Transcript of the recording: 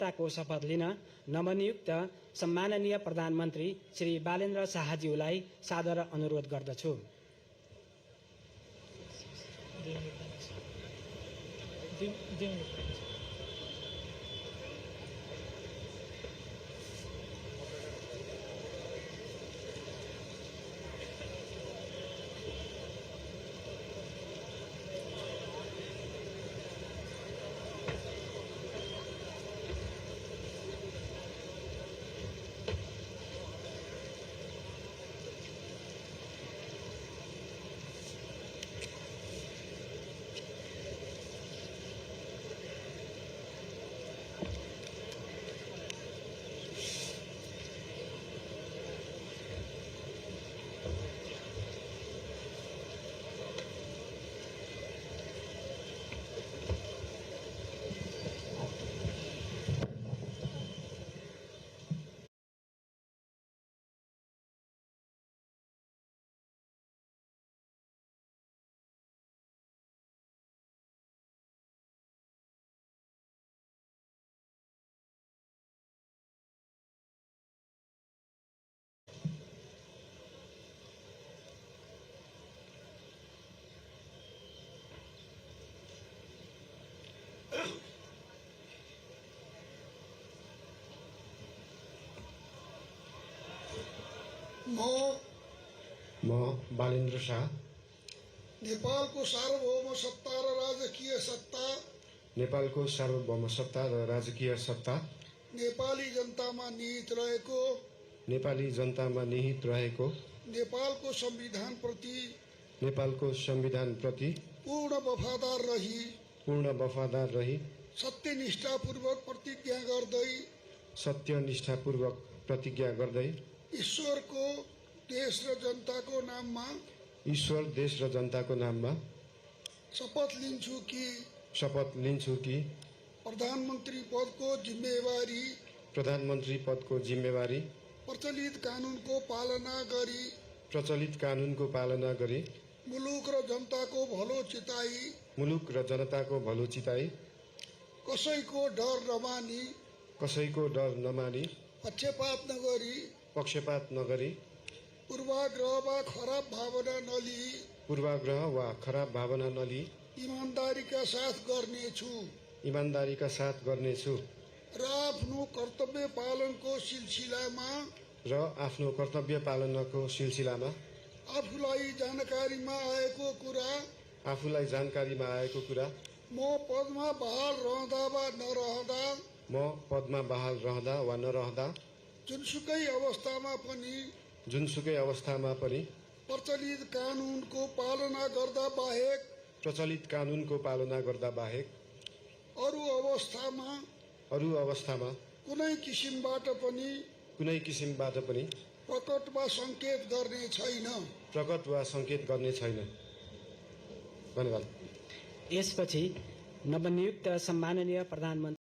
अध्यक्षताको शपथ लिन नवनियुक्त सम्माननीय प्रधानमन्त्री श्री बालेन्द्र शाहज्यूलाई सादर अनुरोध गर्दछु। म बालेन्द्र शाह नेपालको सार्वभौम सत्ता र राजकीय सत्ता नेपाली जनतामा निहित रहेको नेपालको संविधानप्रति पूर्ण वफादार रही सत्यनिष्ठापूर्वक प्रतिज्ञा गर्दै ईश्वर, देश र जनताको नाममा शपथ लिन्छु कि प्रधानमन्त्री पदको जिम्मेवारी प्रचलित कानूनको पालना गरी मुलुक र जनताको भलो चिताई कसैको डर नमानी पक्षपात नगरी पूर्वाग्रह वा खराब भावना नलिई ईमानदारीका साथ गर्नेछु र आफ्नो कर्तव्य पालनको सिलसिलामा आफूलाई जानकारीमा आएको कुरा म पदमा बहाल रहँदा वा नरहँदा जुनसुकै अवस्थामा पनि प्रचलित कानूनको पालना गर्दा बाहेक अरू अवस्थामा कुनै किसिमबाट पनि प्रकट वा संकेत गर्ने छैन। धन्यवाद। यसपछि नवनियुक्त सम्माननीय प्रधानमन्त्री